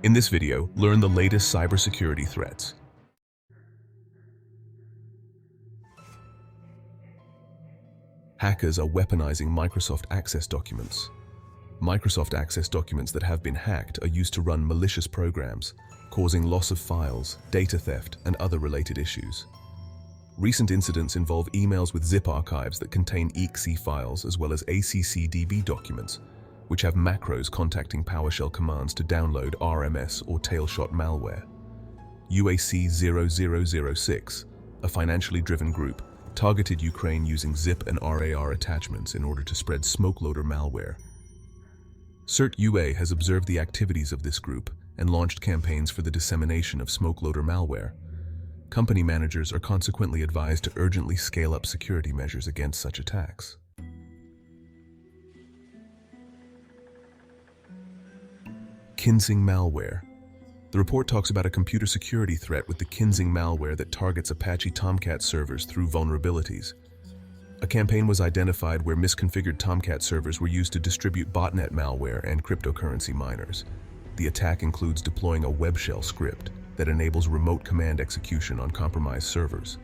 In this video, learn the latest cybersecurity threats. Hackers are weaponizing Microsoft Access documents. Microsoft Access documents that have been hacked are used to run malicious programs, causing loss of files, data theft, and other related issues. Recent incidents involve emails with zip archives that contain exe files as well as ACCDB documents, which have macros contacting PowerShell commands to download RMS or tailshot malware. UAC 0006, a financially driven group, targeted Ukraine using zip and RAR attachments in order to spread smoke-loader malware. CERT-UA has observed the activities of this group and launched campaigns for the dissemination of smoke-loader malware. Company managers are consequently advised to urgently scale up security measures against such attacks. Kinsing Malware. The report talks about a computer security threat with the Kinsing Malware that targets Apache Tomcat servers through vulnerabilities. A campaign was identified where misconfigured Tomcat servers were used to distribute botnet malware and cryptocurrency miners. The attack includes deploying a web shell script that enables remote command execution on compromised servers.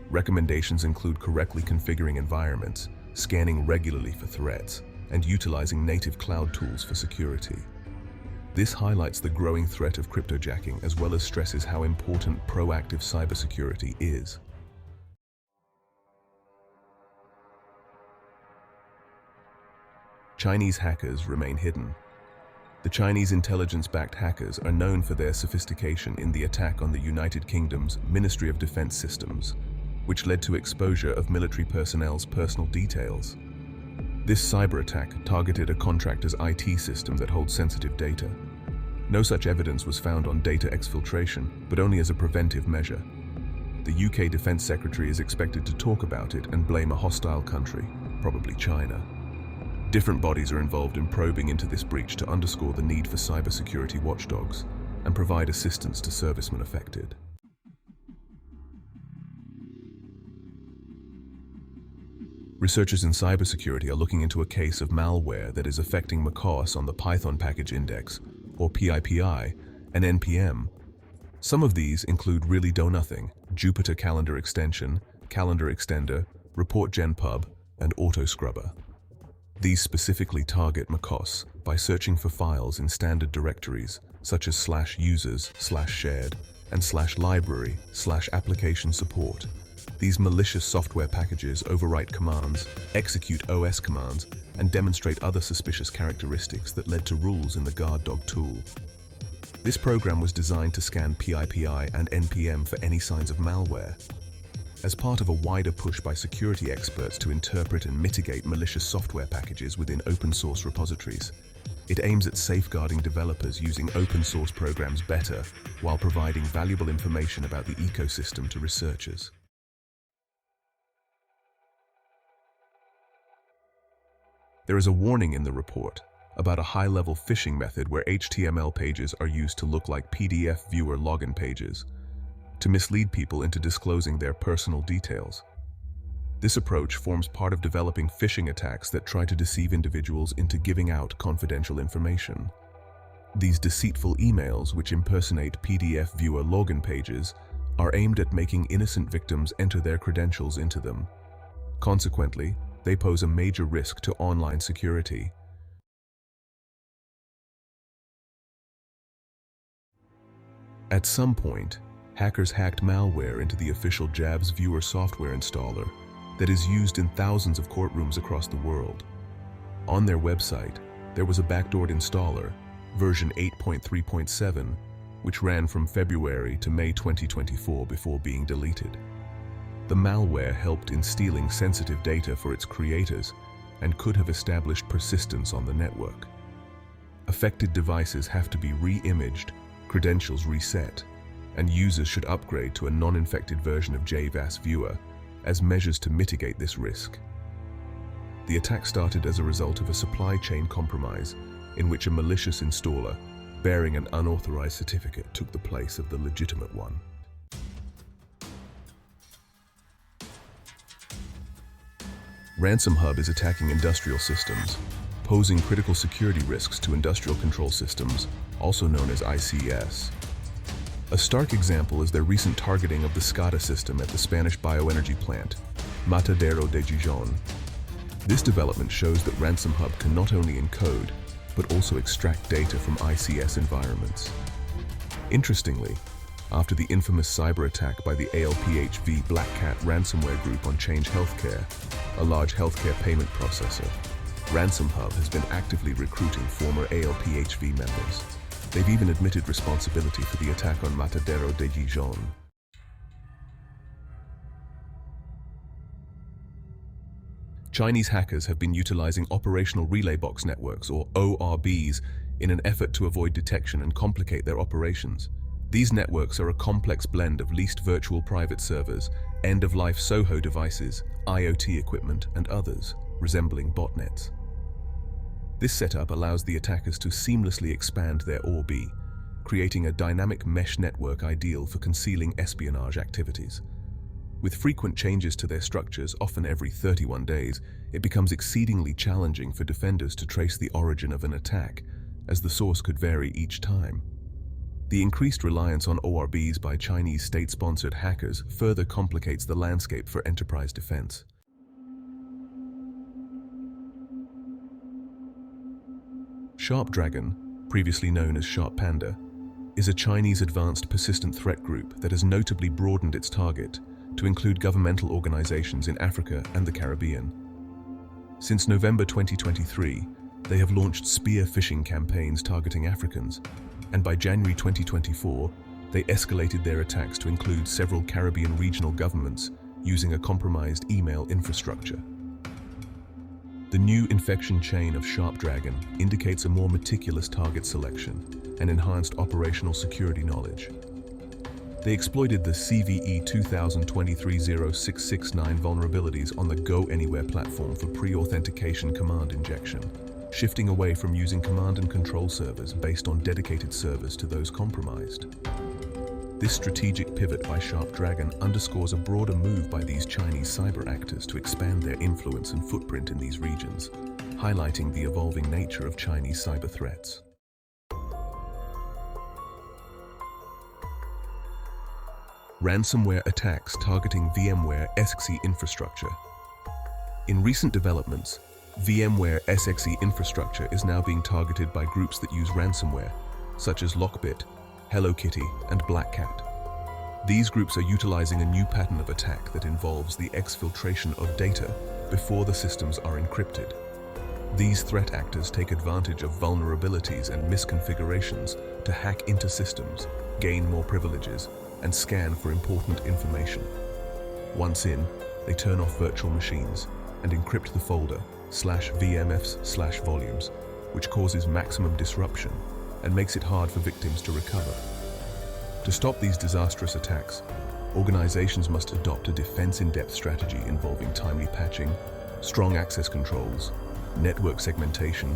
Recommendations include correctly configuring environments, scanning regularly for threats, and utilizing native cloud tools for security. This highlights the growing threat of cryptojacking as well as stresses how important proactive cybersecurity is. Chinese hackers remain hidden. The Chinese intelligence-backed hackers are known for their sophistication in the attack on the United Kingdom's Ministry of Defense systems, which led to exposure of military personnel's personal details. This cyber attack targeted a contractor's IT system that holds sensitive data. No such evidence was found on data exfiltration, but only as a preventive measure. The UK Defense Secretary is expected to talk about it and blame a hostile country, probably China. Different bodies are involved in probing into this breach to underscore the need for cybersecurity watchdogs and provide assistance to servicemen affected. Researchers in cybersecurity are looking into a case of malware that is affecting macOS on the Python package index, or PyPI, and NPM. Some of these include Really Do Nothing, Jupyter Calendar Extension, Calendar Extender, Report GenPub, and AutoScrubber. These specifically target macOS by searching for files in standard directories such as /users, /shared, and /library, /application support. These malicious software packages overwrite commands, execute OS commands, and demonstrate other suspicious characteristics that led to rules in the guard dog tool. This program was designed to scan PyPI and NPM for any signs of malware. As part of a wider push by security experts to interpret and mitigate malicious software packages within open source repositories, it aims at safeguarding developers using open source programs better while providing valuable information about the ecosystem to researchers. There is a warning in the report about a high-level phishing method where HTML pages are used to look like PDF viewer login pages, to mislead people into disclosing their personal details. This approach forms part of developing phishing attacks that try to deceive individuals into giving out confidential information. These deceitful emails, which impersonate PDF viewer login pages, are aimed at making innocent victims enter their credentials into them. Consequently, they pose a major risk to online security. At some point, hackers hacked malware into the official Jabs viewer software installer that is used in thousands of courtrooms across the world. On their website, there was a backdoored installer, version 8.3.7, which ran from February to May 2024 before being deleted. The malware helped in stealing sensitive data for its creators and could have established persistence on the network. Affected devices have to be re-imaged, credentials reset, and users should upgrade to a non-infected version of JVAS Viewer as measures to mitigate this risk. The attack started as a result of a supply chain compromise in which a malicious installer bearing an unauthorized certificate took the place of the legitimate one. Ransom Hub is attacking industrial systems, posing critical security risks to industrial control systems, also known as ICS. A stark example is their recent targeting of the SCADA system at the Spanish bioenergy plant, Matadero de Gijón. This development shows that Ransom Hub can not only encode, but also extract data from ICS environments. Interestingly, after the infamous cyber attack by the ALPHV Black Cat ransomware group on Change Healthcare, a large healthcare payment processor, Ransom Hub has been actively recruiting former ALPHV members. They've even admitted responsibility for the attack on Matadero de Gijón. Chinese hackers have been utilizing operational relay box networks, or ORBs, in an effort to avoid detection and complicate their operations. These networks are a complex blend of leased virtual private servers, end-of-life SOHO devices, IoT equipment, and others, resembling botnets. This setup allows the attackers to seamlessly expand their ORB, creating a dynamic mesh network ideal for concealing espionage activities. With frequent changes to their structures, often every 31 days, it becomes exceedingly challenging for defenders to trace the origin of an attack, as the source could vary each time. The increased reliance on ORBs by Chinese state-sponsored hackers further complicates the landscape for enterprise defense. Sharp Dragon, previously known as Sharp Panda, is a Chinese advanced persistent threat group that has notably broadened its target to include governmental organizations in Africa and the Caribbean. Since November 2023, they have launched spear phishing campaigns targeting Africans, and by January 2024, they escalated their attacks to include several Caribbean regional governments using a compromised email infrastructure. The new infection chain of Sharp Dragon indicates a more meticulous target selection and enhanced operational security knowledge. They exploited the CVE 2023-0669 vulnerabilities on the Go Anywhere platform for pre-authentication command injection, shifting away from using command and control servers based on dedicated servers to those compromised. This strategic pivot by Sharp Dragon underscores a broader move by these Chinese cyber actors to expand their influence and footprint in these regions, highlighting the evolving nature of Chinese cyber threats. Ransomware attacks targeting VMware SXE infrastructure. In recent developments, VMware SXE infrastructure is now being targeted by groups that use ransomware, such as Lockbit, Hello Kitty, and Black Cat. These groups are utilizing a new pattern of attack that involves the exfiltration of data before the systems are encrypted. These threat actors take advantage of vulnerabilities and misconfigurations to hack into systems, gain more privileges, and scan for important information. Once in, they turn off virtual machines and encrypt the folder /VMFs/volumes, which causes maximum disruption and makes it hard for victims to recover. To stop these disastrous attacks, organizations must adopt a defense-in-depth strategy involving timely patching, strong access controls, network segmentation,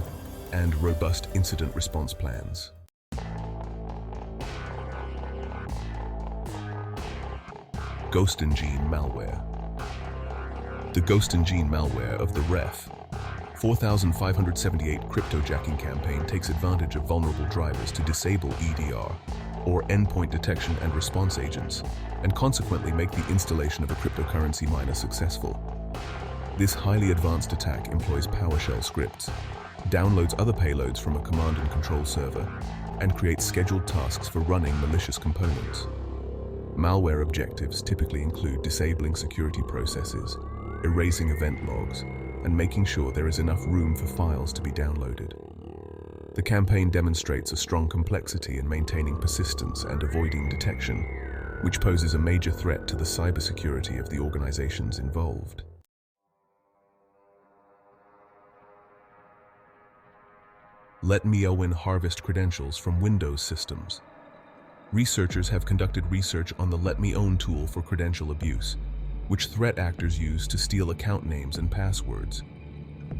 and robust incident response plans. Kinsing Malware. The Kinsing Malware of the Ref 4578 cryptojacking campaign takes advantage of vulnerable drivers to disable EDR, or endpoint detection and response agents, and consequently make the installation of a cryptocurrency miner successful. This highly advanced attack employs PowerShell scripts, downloads other payloads from a command and control server, and creates scheduled tasks for running malicious components. Malware objectives typically include disabling security processes, erasing event logs, and making sure there is enough room for files to be downloaded. The campaign demonstrates a strong complexity in maintaining persistence and avoiding detection, which poses a major threat to the cybersecurity of the organizations involved. Let Me Owen harvest credentials from Windows systems. Researchers have conducted research on the Let Me Own tool for credential abuse, which threat actors use to steal account names and passwords.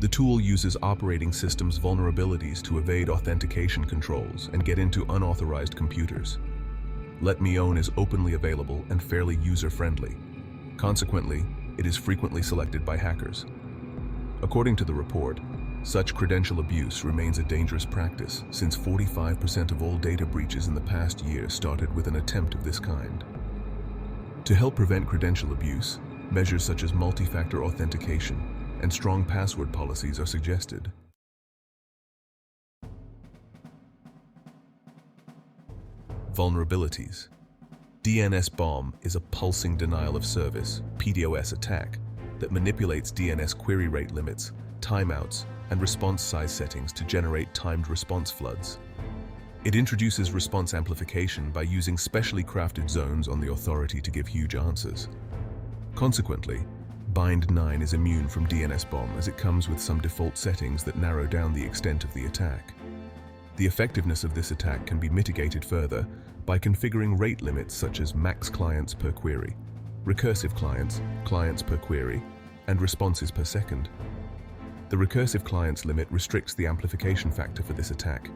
The tool uses operating systems vulnerabilities to evade authentication controls and get into unauthorized computers. Let Me Own is openly available and fairly user-friendly. Consequently, it is frequently selected by hackers. According to the report, Such credential abuse remains a dangerous practice, since 45% of all data breaches in the past year started with an attempt of this kind. To help prevent credential abuse, measures such as multi-factor authentication and strong password policies are suggested. Vulnerabilities. DNS bomb is a pulsing denial of service (PDoS) attack that manipulates DNS query rate limits, timeouts, and response size settings to generate timed response floods. It introduces response amplification by using specially crafted zones on the authority to give huge answers. Consequently, Bind 9 is immune from DNS bomb as it comes with some default settings that narrow down the extent of the attack. The effectiveness of this attack can be mitigated further by configuring rate limits such as max clients per query, recursive clients, clients per query, and responses per second. The recursive clients limit restricts the amplification factor for this attack,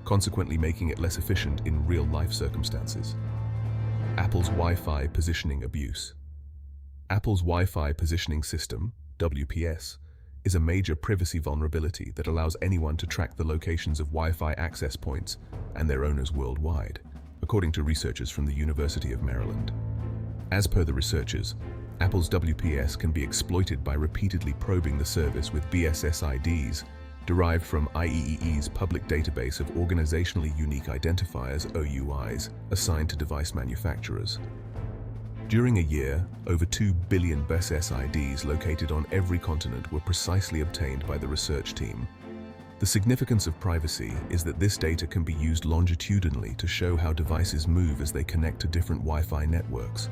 consequently making it less efficient in real-life circumstances. Apple's Wi-Fi positioning abuse. Apple's Wi-Fi positioning system, WPS, is a major privacy vulnerability that allows anyone to track the locations of Wi-Fi access points and their owners worldwide, according to researchers from the University of Maryland. As per the researchers, Apple's WPS can be exploited by repeatedly probing the service with BSS-IDs derived from IEEE's public database of organizationally unique identifiers, OUIs, assigned to device manufacturers. During a year, over 2 billion BSS-IDs located on every continent were precisely obtained by the research team. The significance of privacy is that this data can be used longitudinally to show how devices move as they connect to different Wi-Fi networks.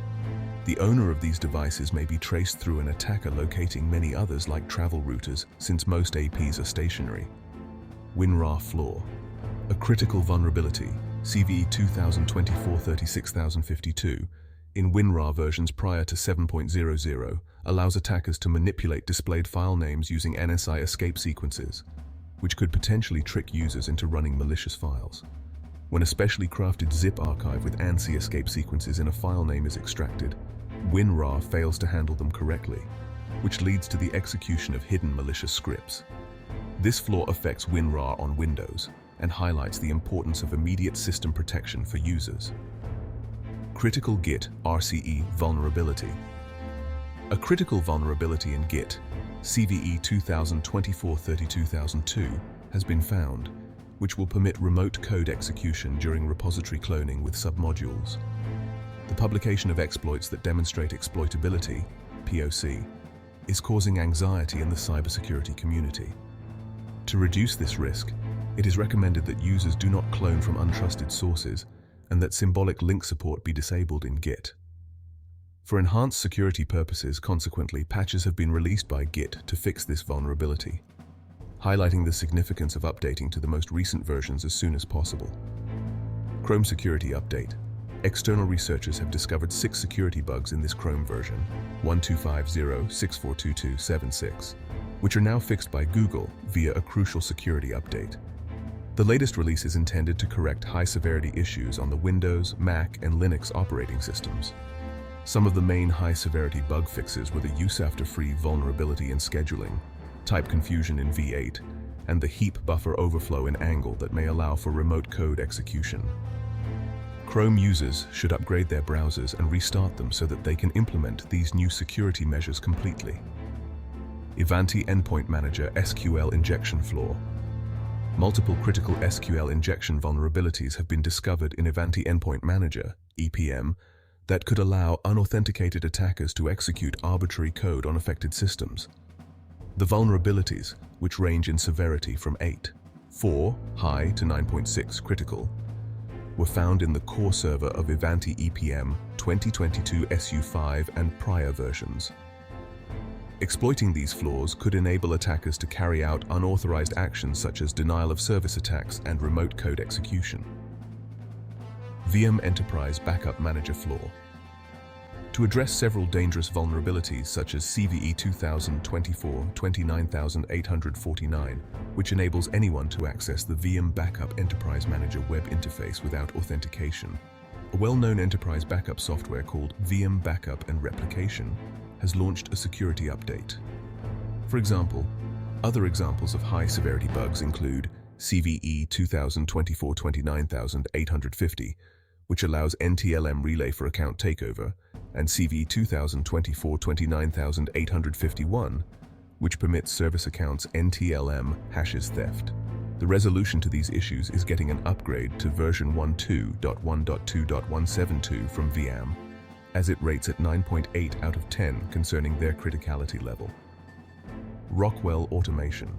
The owner of these devices may be traced through an attacker locating many others like travel routers, since most APs are stationary. WinRAR flaw. A critical vulnerability, CVE 2024-36052, in WinRAR versions prior to 7.00, allows attackers to manipulate displayed file names using NSI escape sequences, which could potentially trick users into running malicious files. When a specially crafted zip archive with ANSI escape sequences in a file name is extracted, WinRAR fails to handle them correctly, which leads to the execution of hidden malicious scripts. This flaw affects WinRAR on Windows and highlights the importance of immediate system protection for users. Critical Git RCE vulnerability. A critical vulnerability in Git, CVE 2024-32002, has been found, which will permit remote code execution during repository cloning with submodules. The publication of exploits that demonstrate exploitability, POC, is causing anxiety in the cybersecurity community. To reduce this risk, it is recommended that users do not clone from untrusted sources and that symbolic link support be disabled in Git. For enhanced security purposes, consequently, patches have been released by Git to fix this vulnerability, highlighting the significance of updating to the most recent versions as soon as possible. Chrome Security Update. External researchers have discovered 6 security bugs in this Chrome version, 1250/642276, which are now fixed by Google via a crucial security update. The latest release is intended to correct high-severity issues on the Windows, Mac, and Linux operating systems. Some of the main high-severity bug fixes were the use-after-free vulnerability in scheduling, type confusion in V8, and the heap buffer overflow in Angle that may allow for remote code execution. Chrome users should upgrade their browsers and restart them so that they can implement these new security measures completely. Ivanti Endpoint Manager SQL injection flaw. Multiple critical SQL injection vulnerabilities have been discovered in Ivanti Endpoint Manager, EPM, that could allow unauthenticated attackers to execute arbitrary code on affected systems. The vulnerabilities, which range in severity from 8.4 high to 9.6 critical, were found in the core server of Ivanti EPM 2022 SU5 and prior versions. Exploiting these flaws could enable attackers to carry out unauthorized actions such as denial of service attacks and remote code execution. VM Enterprise Backup Manager flaw. To address several dangerous vulnerabilities such as CVE 2024-29849, which enables anyone to access the VM Backup Enterprise Manager web interface without authentication, a well-known enterprise backup software called VM Backup and Replication has launched a security update. For example, Other examples of high-severity bugs include CVE 2024-29850, which allows NTLM relay for account takeover, and CVE 2024-29851, which permits service accounts NTLM hashes theft. The resolution to these issues is getting an upgrade to version 12.1.2.172 from VM, as it rates at 9.8 out of 10 concerning their criticality level. Rockwell automation.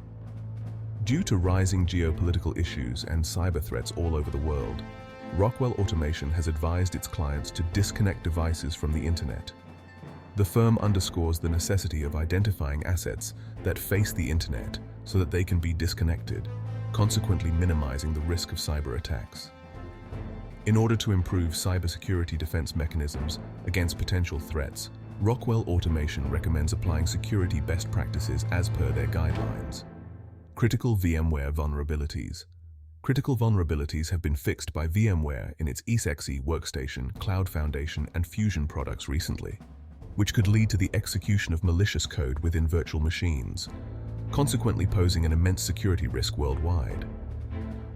Due to rising geopolitical issues and cyber threats all over the world, Rockwell Automation has advised its clients to disconnect devices from the internet. The firm underscores the necessity of identifying assets that face the internet so that they can be disconnected, consequently minimizing the risk of cyber attacks. In order to improve cybersecurity defense mechanisms against potential threats, Rockwell Automation recommends applying security best practices as per their guidelines. Critical VMware vulnerabilities. Critical vulnerabilities have been fixed by VMware in its ESXi Workstation, Cloud Foundation, and Fusion products recently, which could lead to the execution of malicious code within virtual machines, consequently posing an immense security risk worldwide.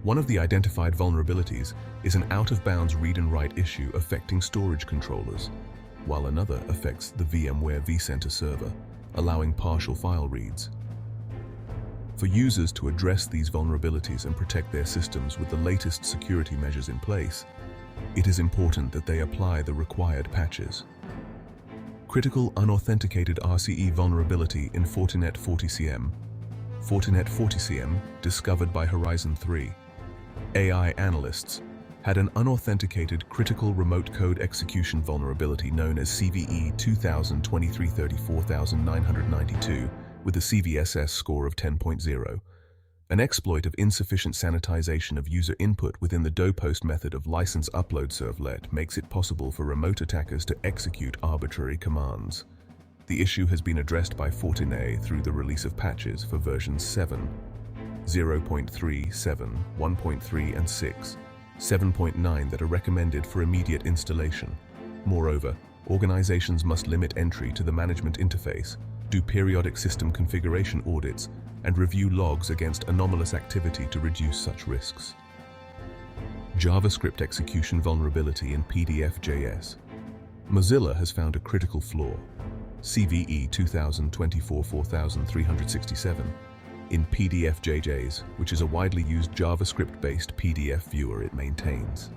One of the identified vulnerabilities is an out-of-bounds read and write issue affecting storage controllers, while another affects the VMware vCenter server, allowing partial file reads. For users to address these vulnerabilities and protect their systems with the latest security measures in place, it is important that they apply the required patches. Critical unauthenticated RCE vulnerability in Fortinet 40CM. Fortinet 40CM, discovered by Horizon 3. AI analysts had an unauthenticated critical remote code execution vulnerability known as CVE 2023-34992 with a CVSS score of 10.0. An exploit of insufficient sanitization of user input within the dopost method of license upload servlet makes it possible for remote attackers to execute arbitrary commands. The issue has been addressed by Fortinet through the release of patches for versions 7, 0.3, 7, 1.3, and 6, 7.9 that are recommended for immediate installation. Moreover, organizations must limit entry to the management interface, do periodic system configuration audits, and review logs against anomalous activity to reduce such risks. JavaScript execution vulnerability in PDF.js. Mozilla has found a critical flaw, CVE 2024-4367, in PDF.js, which is a widely used JavaScript-based PDF viewer it maintains.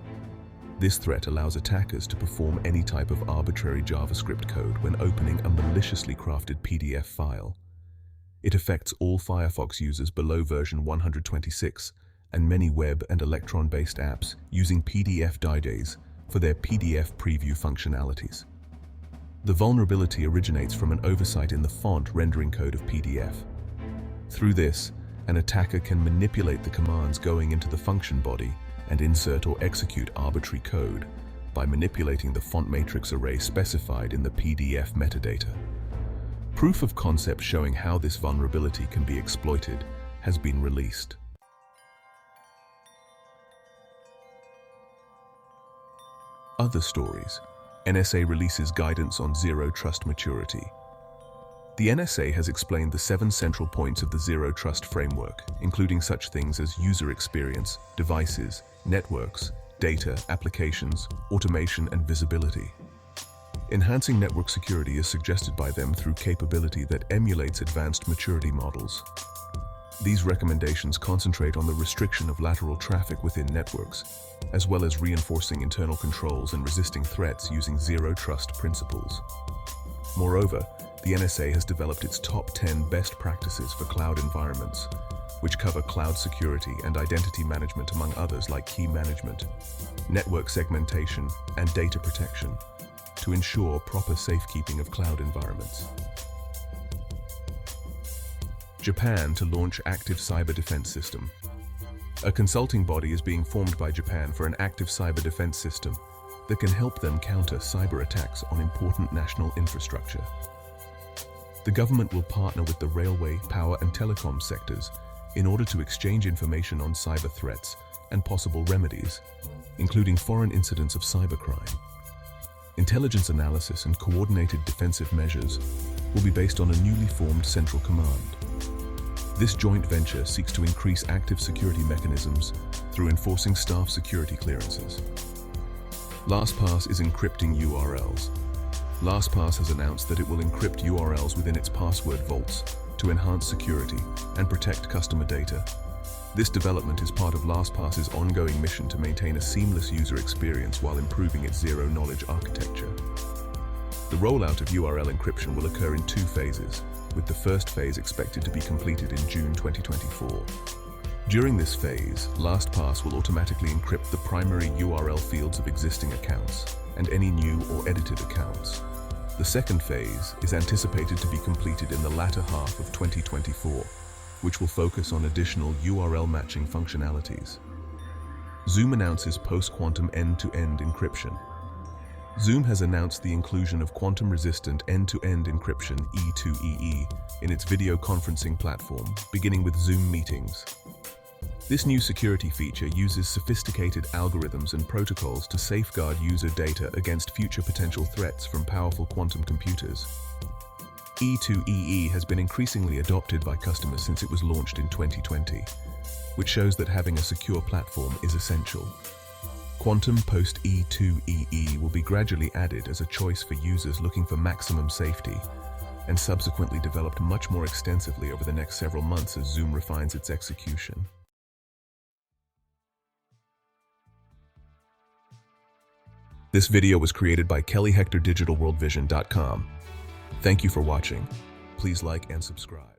This threat allows attackers to perform any type of arbitrary JavaScript code when opening a maliciously crafted PDF file. It affects all Firefox users below version 126 and many web and Electron-based apps using PDF.js for their PDF preview functionalities. The vulnerability originates from an oversight in the font rendering code of PDF. Through this, an attacker can manipulate the commands going into the function body and insert or execute arbitrary code by manipulating the font matrix array specified in the PDF metadata. Proof of concept showing how this vulnerability can be exploited has been released. Other stories. NSA releases guidance on Zero Trust maturity. The NSA has explained the 7 central points of the Zero Trust framework, including such things as user experience, devices, networks, data, applications, automation, and visibility. Enhancing network security is suggested by them through capability that emulates advanced maturity models. These recommendations concentrate on the restriction of lateral traffic within networks, as well as reinforcing internal controls and resisting threats using Zero Trust principles. Moreover, the NSA has developed its top 10 best practices for cloud environments, which cover cloud security and identity management among others like key management, network segmentation, and data protection, to ensure proper safekeeping of cloud environments. Japan to launch active cyber defense system. A consulting body is being formed by Japan for an active cyber defense system that can help them counter cyber attacks on important national infrastructure. The government will partner with the railway, power, and telecom sectors in order to exchange information on cyber threats and possible remedies, including foreign incidents of cybercrime. Intelligence analysis and coordinated defensive measures will be based on a newly formed central command. This joint venture seeks to increase active security mechanisms through enforcing staff security clearances. LastPass is encrypting URLs. LastPass has announced that it will encrypt URLs within its password vaults to enhance security and protect customer data. This development is part of LastPass's ongoing mission to maintain a seamless user experience while improving its zero-knowledge architecture. The rollout of URL encryption will occur in 2 phases, with the first phase expected to be completed in June 2024. During this phase, LastPass will automatically encrypt the primary URL fields of existing accounts and any new or edited accounts. The second phase is anticipated to be completed in the latter half of 2024, which will focus on additional URL matching functionalities. Zoom announces post-quantum end-to-end encryption. Zoom has announced the inclusion of quantum-resistant end-to-end encryption (E2EE) in its video conferencing platform, beginning with Zoom Meetings. This new security feature uses sophisticated algorithms and protocols to safeguard user data against future potential threats from powerful quantum computers. E2EE has been increasingly adopted by customers since it was launched in 2020, which shows that having a secure platform is essential. Quantum post E2EE will be gradually added as a choice for users looking for maximum safety, and subsequently developed much more extensively over the next several months as Zoom refines its execution. This video was created by Kelly Hector, digitalworldvision.online. Thank you for watching. Please like and subscribe.